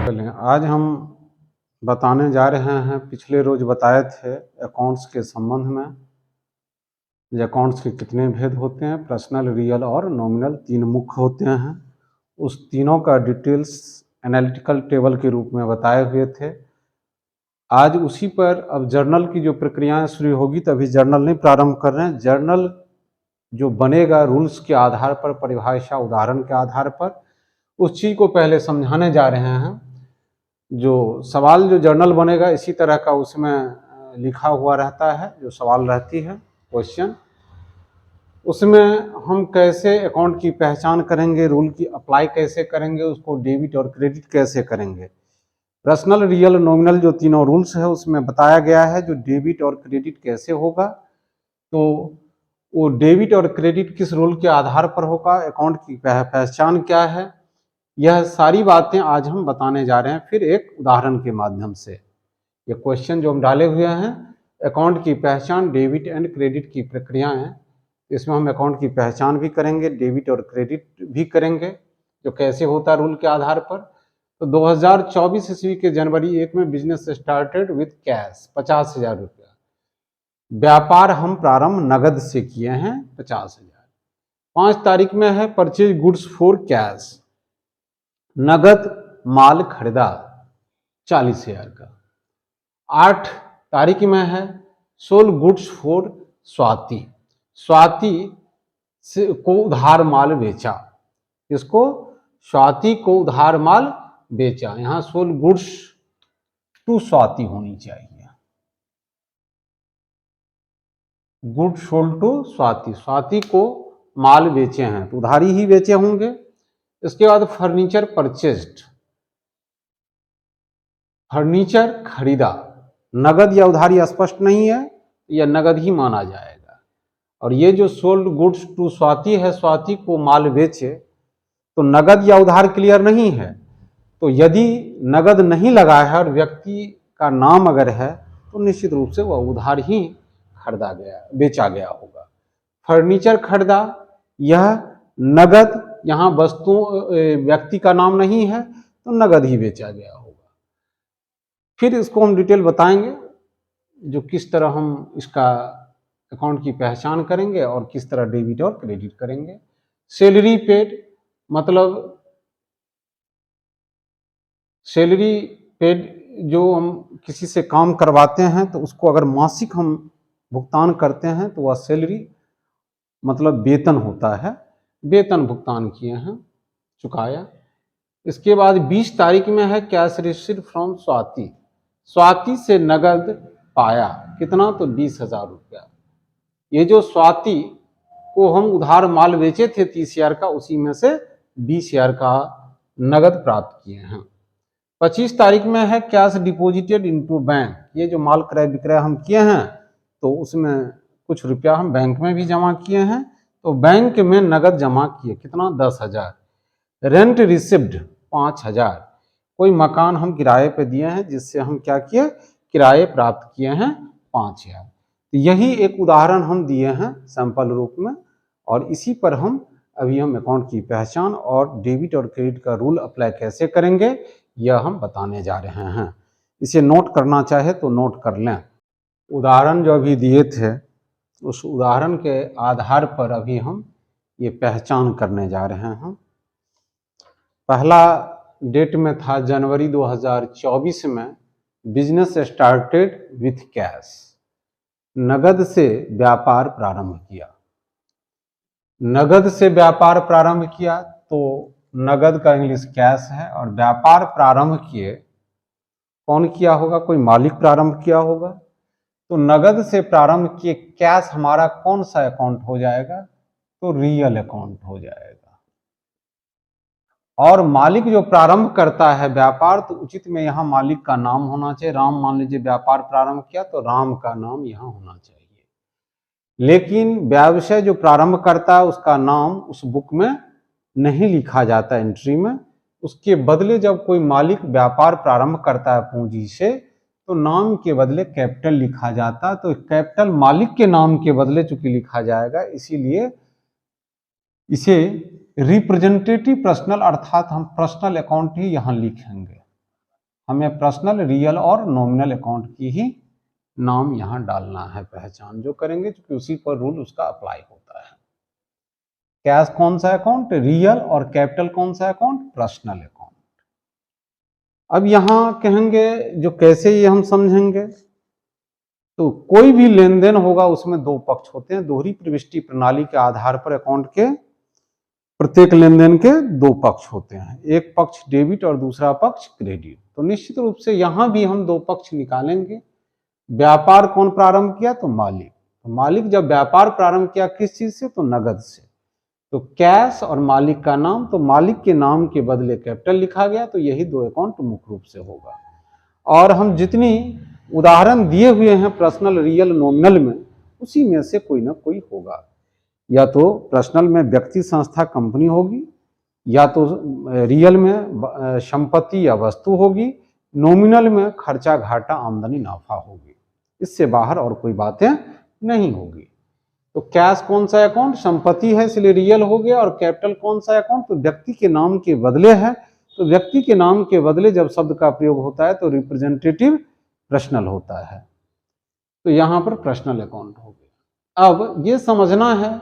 चलें, आज हम बताने जा रहे हैं, पिछले रोज बताए थे अकाउंट्स के संबंध में। ये अकाउंट्स के कितने भेद होते हैं, पर्सनल, रियल और नॉमिनल, तीन मुख्य होते हैं। उस तीनों का डिटेल्स एनालिटिकल टेबल के रूप में बताए हुए थे। आज उसी पर अब जर्नल की जो प्रक्रियाएं शुरू होगी, तभी जर्नल नहीं प्रारंभ कर रहे हैं। जर्नल जो बनेगा रूल्स के आधार पर, परिभाषा उदाहरण के आधार पर, उस चीज़ को पहले समझाने जा रहे हैं। जो सवाल जो जर्नल बनेगा इसी तरह का उसमें लिखा हुआ रहता है, जो सवाल रहती है क्वेश्चन, उसमें हम कैसे अकाउंट की पहचान करेंगे, रूल की अप्लाई कैसे करेंगे, उसको डेबिट और क्रेडिट कैसे करेंगे। पर्सनल, रियल, नॉमिनल जो तीनों रूल्स है उसमें बताया गया है जो डेबिट और क्रेडिट कैसे होगा। तो वो डेबिट और क्रेडिट किस रूल के आधार पर होगा, अकाउंट की पहचान क्या है, यह सारी बातें आज हम बताने जा रहे हैं, फिर एक उदाहरण के माध्यम से। ये क्वेश्चन जो हम डाले हुए हैं, अकाउंट की पहचान, डेबिट एंड क्रेडिट की प्रक्रियाएं, इसमें हम अकाउंट की पहचान भी करेंगे, डेबिट और क्रेडिट भी करेंगे, जो कैसे होता है रूल के आधार पर। तो 2024 ईस्वी के जनवरी 1 में बिजनेस स्टार्टेड विथ कैश 50,000 रुपया। व्यापार हम प्रारंभ नगद से किए हैं 50,000। 5 तारीख में है परचेज गुड्स फॉर कैश, नगद माल खरीदा 40,000 का। 8 तारीख में है sold goods for Swati, Swati को उधार माल बेचा, इसको स्वाति को उधार माल बेचा। यहां सोल गुड्स टू स्वाति होनी चाहिए, good sold to Swati, Swati को माल बेचे हैं तो उधारी ही बेचे होंगे। इसके बाद फर्नीचर परचेज्ड, फर्नीचर खरीदा, नगद या उधारी स्पष्ट नहीं है, यह नगद ही माना जाएगा। और ये जो सोल्ड गुड्स टू स्वाति है, स्वाति को माल बेचे, तो नगद या उधार क्लियर नहीं है। तो यदि नगद नहीं लगा है और व्यक्ति का नाम अगर है, तो निश्चित रूप से वह उधार ही खरीदा गया, बेचा गया होगा। फर्नीचर खरीदा, यह नगद, यहाँ व्यक्ति का नाम नहीं है, तो नगद ही बेचा गया होगा। फिर इसको हम डिटेल बताएंगे, जो किस तरह हम इसका अकाउंट की पहचान करेंगे और किस तरह डेबिट और क्रेडिट करेंगे। सैलरी पेड, मतलब सैलरी पेड जो हम किसी से काम करवाते हैं तो उसको अगर मासिक हम भुगतान करते हैं तो वह सैलरी मतलब वेतन होता है, वेतन भुगतान किए हैं, चुकाया। इसके बाद 20 तारीख में है cash received from Swati, Swati से नगद पाया, कितना, तो 20,000 रुपया। ये जो स्वाति को हम उधार माल बेचे थे 30,000 का, उसी में से 20,000 का नगद प्राप्त किए हैं। 25 तारीख में है कैश डिपॉजिटेड इनटू बैंक, ये जो माल क्रय विक्रय हम किए हैं तो उसमें कुछ रुपया हम बैंक में भी जमा किए हैं, तो बैंक में नगद जमा किए, कितना, 10,000। रेंट रिसिव्ड 5,000, कोई मकान हम किराए पे दिए हैं जिससे हम क्या किए, किराए प्राप्त किए हैं 5,000। तो यही एक उदाहरण हम दिए हैं सैंपल रूप में, और इसी पर हम अकाउंट की पहचान और डेबिट और क्रेडिट का रूल अप्लाई कैसे करेंगे यह हम बताने जा रहे हैं। इसे नोट करना चाहे तो नोट कर लें। उदाहरण जो अभी दिए थे उस उदाहरण के आधार पर अभी हम ये पहचान करने जा रहे हैं। पहला डेट में था जनवरी 2024 में, बिजनेस स्टार्टेड विथ कैश, नगद से व्यापार प्रारंभ किया। नगद से व्यापार प्रारंभ किया तो नगद का इंग्लिश कैश है, और व्यापार प्रारंभ किए, कौन किया होगा, कोई मालिक प्रारंभ किया होगा। तो नगद से प्रारंभ किए कैश हमारा कौन सा अकाउंट हो जाएगा, तो रियल अकाउंट हो जाएगा। और मालिक जो प्रारंभ करता है व्यापार, तो उचित में यहाँ मालिक का नाम होना चाहिए। राम मान लीजिए व्यापार प्रारंभ किया तो राम का नाम यहाँ होना चाहिए। लेकिन व्यवसाय जो प्रारंभ करता है उसका नाम उस बुक में नहीं लिखा जाता एंट्री में, उसके बदले जब कोई मालिक व्यापार प्रारंभ करता है पूंजी से, तो नाम के बदले कैपिटल लिखा जाता है। तो कैपिटल मालिक के नाम के बदले चूंकि लिखा जाएगा, इसीलिए इसे रिप्रेजेंटेटिव पर्सनल, अर्थात हम पर्सनल अकाउंट ही यहां लिखेंगे। हमें पर्सनल, रियल और नॉमिनल अकाउंट की ही नाम यहाँ डालना है, पहचान जो करेंगे क्योंकि उसी पर रूल उसका अप्लाई होता है। कैश कौन सा अकाउंट, रियल, और कैपिटल कौन सा अकाउंट, पर्सनल अकाउंट। अब यहां कहेंगे जो कैसे ये हम समझेंगे, तो कोई भी लेन देन होगा उसमें दो पक्ष होते हैं। दोहरी प्रविष्टि प्रणाली के आधार पर अकाउंट के प्रत्येक लेन देन के दो पक्ष होते हैं, एक पक्ष डेबिट और दूसरा पक्ष क्रेडिट। तो निश्चित रूप से यहां भी हम दो पक्ष निकालेंगे। व्यापार कौन प्रारंभ किया, तो मालिक। तो मालिक जब व्यापार प्रारंभ किया किस चीज से, तो नगद से। तो कैश और मालिक का नाम, तो मालिक के नाम के बदले कैपिटल लिखा गया, तो यही दो अकाउंट मुख्य रूप से होगा। और हम जितनी उदाहरण दिए हुए हैं पर्सनल, रियल, नॉमिनल में, उसी में से कोई ना कोई होगा। या तो पर्सनल में व्यक्ति, संस्था, कंपनी होगी, या तो रियल में संपत्ति या वस्तु होगी, नॉमिनल में खर्चा, घाटा, आमदनी, नाफा होगी। इससे बाहर और कोई बातें नहीं होगी। तो कैश कौन सा अकाउंट, संपत्ति है इसलिए रियल हो गया। और कैपिटल कौन सा अकाउंट, तो व्यक्ति के नाम के बदले है। तो व्यक्ति के नाम के बदले जब शब्द का प्रयोग होता है तो रिप्रेजेंटेटिव पर्सनल होता है, तो यहां पर पर्सनल अकाउंट हो गया। अब ये समझना है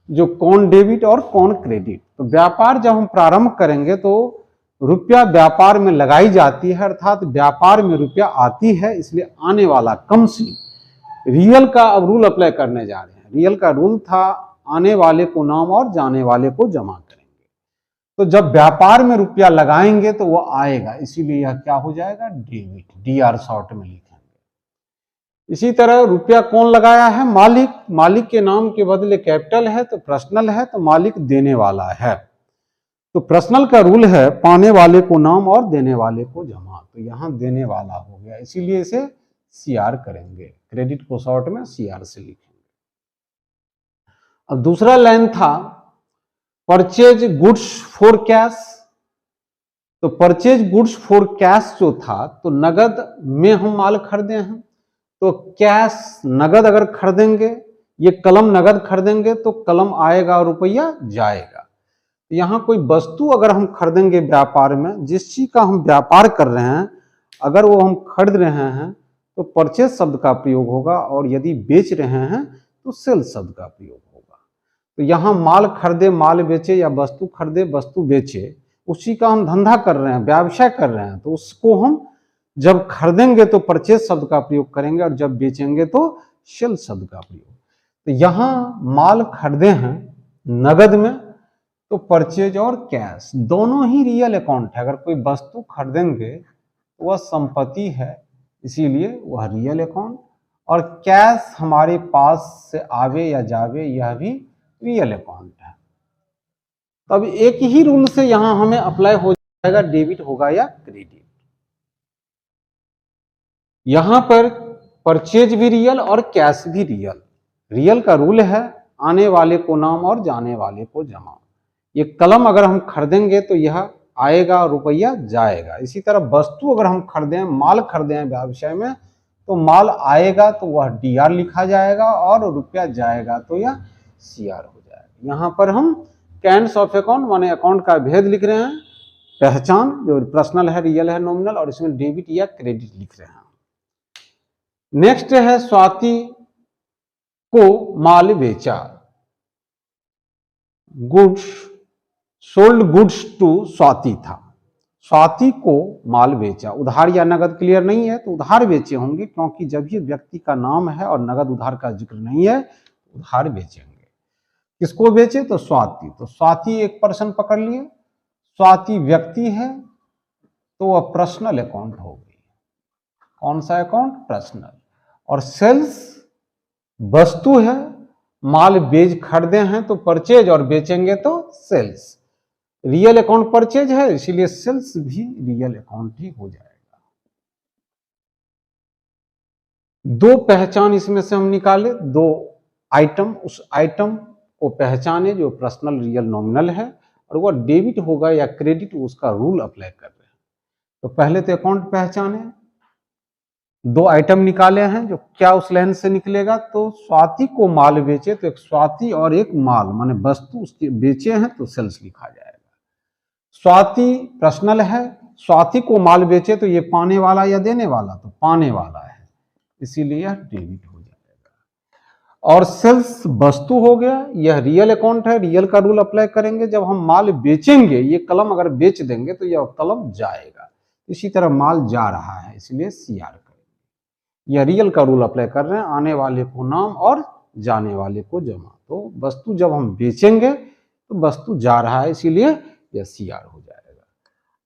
जो कौन डेबिट और कौन क्रेडिट। तो व्यापार जब हम प्रारंभ करेंगे तो रुपया व्यापार में लगाई जाती है, अर्थात व्यापार में रुपया आती है, इसलिए आने वाला कम सी। रियल का अब रूल अप्लाई करने जा रहे हैं। रियल का रूल था आने वाले को नाम और जाने वाले को जमा करेंगे। तो जब व्यापार में रुपया लगाएंगे तो वो आएगा, इसीलिए यह क्या हो जाएगा, डेबिट, डीआर शॉर्ट में लिखेंगे। इसी तरह रुपया कौन लगाया है, मालिक। मालिक के नाम के बदले कैपिटल है तो पर्सनल है, तो मालिक देने वाला है। तो पर्सनल का रूल है पाने वाले को नाम और देने वाले को जमा। तो यहां देने वाला हो गया, इसीलिए इसे सीआर करेंगे। क्रेडिट को शॉर्ट में सीआर से लिखेंगे। अब दूसरा लाइन था परचेज गुड्स फॉर कैश। तो परचेज गुड्स फॉर कैश जो था, तो नगद में हम माल खरीदे हैं, तो कैश नगद अगर खरीदेंगे, ये कलम नगद खरीदेंगे तो कलम आएगा और रुपया जाएगा। यहां कोई वस्तु अगर हम खरीदेंगे व्यापार में, जिस चीज का हम व्यापार कर रहे हैं अगर वो हम खरीद रहे हैं तो परचेज शब्द का प्रयोग होगा, और यदि बेच रहे हैं तो सेल शब्द का प्रयोग होगा। तो यहाँ माल खरीदे, माल बेचे, या वस्तु खरीदे, वस्तु बेचे, उसी का हम धंधा कर रहे हैं, व्यवसाय कर रहे हैं, तो उसको हम जब खरीदेंगे तो परचेज शब्द का प्रयोग करेंगे, और जब बेचेंगे तो सेल शब्द का प्रयोग। तो यहाँ माल खरीदे हैं नगद में, तो परचेज और कैश दोनों ही रियल अकाउंट है। अगर कोई वस्तु खरीदेंगे तो वह संपत्ति है, इसीलिए वह रियल अकाउंट। और कैश हमारे पास से आवे या जावे, यह भी रियल अकाउंट है। तब एक ही रूल से यहां हमें अप्लाई हो जाएगा, डेबिट होगा या क्रेडिट। यहां पर परचेज भी रियल और कैश भी रियल। रियल का रूल है आने वाले को नाम और जाने वाले को जमा। ये कलम अगर हम खरीदेंगे तो यह आएगा और रुपया जाएगा। इसी तरह वस्तु अगर हम खरीदें, माल खरीदें व्यवसाय में, तो माल आएगा तो वह डीआर लिखा जाएगा, और रुपया जाएगा तो यह सीआर हो जाएगा। यहाँ पर हम कैंड्स ऑफ अकाउंट माने अकाउंट का भेद लिख रहे हैं, पहचान जो पर्सनल है, रियल है, नॉमिनल, और इसमें डेबिट या क्रेडिट लिख रहे हैं। नेक्स्ट है स्वाति को माल बेचा, goods sold goods to Swati था। स्वाति को माल बेचा, उधार या नगद क्लियर नहीं है तो उधार बेचे होंगे, क्योंकि जब ये व्यक्ति का नाम है और नगद उधार का जिक्र नहीं है, उधार बेचेंगे। किसको बेचे, तो स्वाति। तो स्वाति एक पर्सन पकड़ लिए, स्वाति व्यक्ति है तो वह पर्सनल अकाउंट हो गई। कौन सा अकाउंट, पर्सनल। और सेल्स वस्तु है, माल बेच खरीदे हैं तो परचेज, और बेचेंगे तो सेल्स। रियल अकाउंट परचेज है, इसीलिए सेल्स भी रियल अकाउंट ही हो जाएगा। दो पहचान इसमें से हम निकाले, दो आइटम, उस आइटम को पहचाने जो पर्सनल, रियल, नॉमिनल है, और वह डेबिट होगा या क्रेडिट, उसका रूल अप्लाई कर रहे हैं। तो पहले तो अकाउंट पहचाने, दो आइटम निकाले हैं, जो क्या उस लाइन से निकलेगा, तो स्वाति को माल बेचे, तो एक स्वाति और एक माल माने वस्तु उसके बेचे हैं तो सेल्स लिखा जाएगा। स्वाति पर्सनल है, स्वाति को माल बेचे तो ये पाने वाला या देने वाला, तो पाने वाला है, इसीलिए यह डेबिट हो जाएगा। और सेल्स वस्तु हो गया, यह रियल अकाउंट है, रियल का रूल अप्लाई करेंगे। जब हम माल बेचेंगे, ये कलम अगर बेच देंगे तो यह कलम जाएगा। इसी तरह माल जा रहा है, इसलिए सीआर करेंगे। यह रियल का रूल अप्लाई कर रहे हैं, आने वाले को नाम और जाने वाले को जमा। तो वस्तु जब हम बेचेंगे तो वस्तु जा रहा है, इसीलिए यह सीआर हो जाएगा।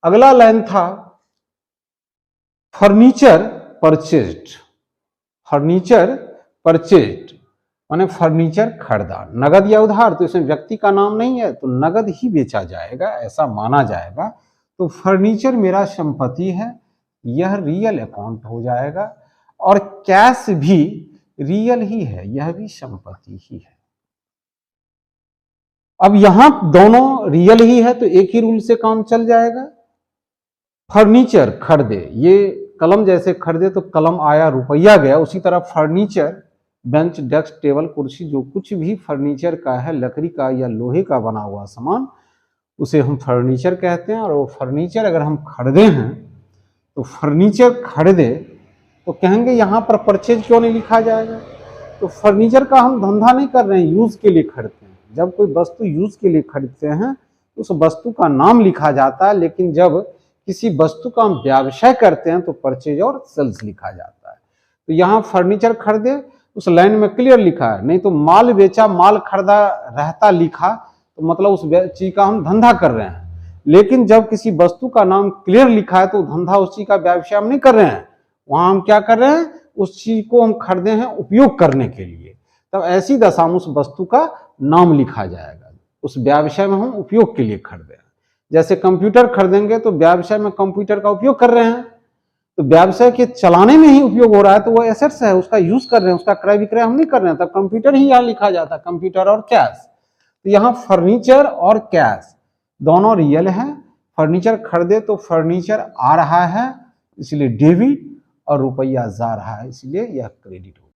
अगला लाइन था फर्नीचर परचेज्ड। फर्नीचर परचेज्ड माने फर्नीचर खरीदा, नगद या उधार, तो इसमें व्यक्ति का नाम नहीं है, तो नगद ही बेचा जाएगा, ऐसा माना जाएगा। तो फर्नीचर मेरा संपत्ति है, यह रियल अकाउंट हो जाएगा। और कैश भी रियल ही है, यह भी संपत्ति ही है। अब यहां दोनों रियल ही है तो एक ही रूल से काम चल जाएगा। फर्नीचर खरीदे, ये कलम जैसे खरीदे तो कलम आया, रुपया गया, उसी तरह फर्नीचर बेंच, डेस्क, टेबल, कुर्सी, जो कुछ भी फर्नीचर का है, लकड़ी का या लोहे का बना हुआ सामान, उसे हम फर्नीचर कहते हैं। और वो फर्नीचर अगर हम खरीदे हैं तो फर्नीचर खरीदे तो कहेंगे यहाँ पर परचेज क्यों नहीं लिखा जाएगा? तो फर्नीचर का हम धंधा नहीं कर रहे हैं, यूज के लिए खरीदते हैं। जब कोई वस्तु यूज के लिए खरीदते हैं तो उस वस्तु का नाम लिखा जाता है, लेकिन जब किसी वस्तु का हम व्यवसाय करते हैं तो परचेज और सेल्स लिखा जाता है। तो यहाँ फर्नीचर खरीदे, उस लाइन में क्लियर लिखा है, नहीं तो माल बेचा, माल खरीदा रहता लिखा तो मतलब उस चीज का हम धंधा कर रहे हैं। लेकिन जब किसी वस्तु का नाम क्लियर लिखा है तो धंधा उस चीज का व्यवसाय हम नहीं कर रहे हैं, वहां हम क्या कर रहे हैं, उस चीज को हम खरीदे हैं उपयोग करने के लिए। तब ऐसी दशा में उस वस्तु का नाम लिखा जाएगा, उस व्यवसाय में हम उपयोग के लिए खरीदे हैं। जैसे कंप्यूटर खरीदेंगे तो व्यवसाय में कंप्यूटर का उपयोग कर रहे हैं, तो व्यवसाय के चलाने में ही उपयोग हो रहा है, तो वो एसेट्स है, उसका यूज कर रहे हैं, उसका क्रय विक्रय हम नहीं कर रहे हैं, तब कंप्यूटर ही यहाँ लिखा जाता है, कंप्यूटर और कैश। तो यहाँ फर्नीचर और कैश दोनों रियल है। फर्नीचर खरीदे तो फर्नीचर आ रहा है, इसलिए डेबिट, और रुपया जा रहा है, इसलिए यह क्रेडिट हो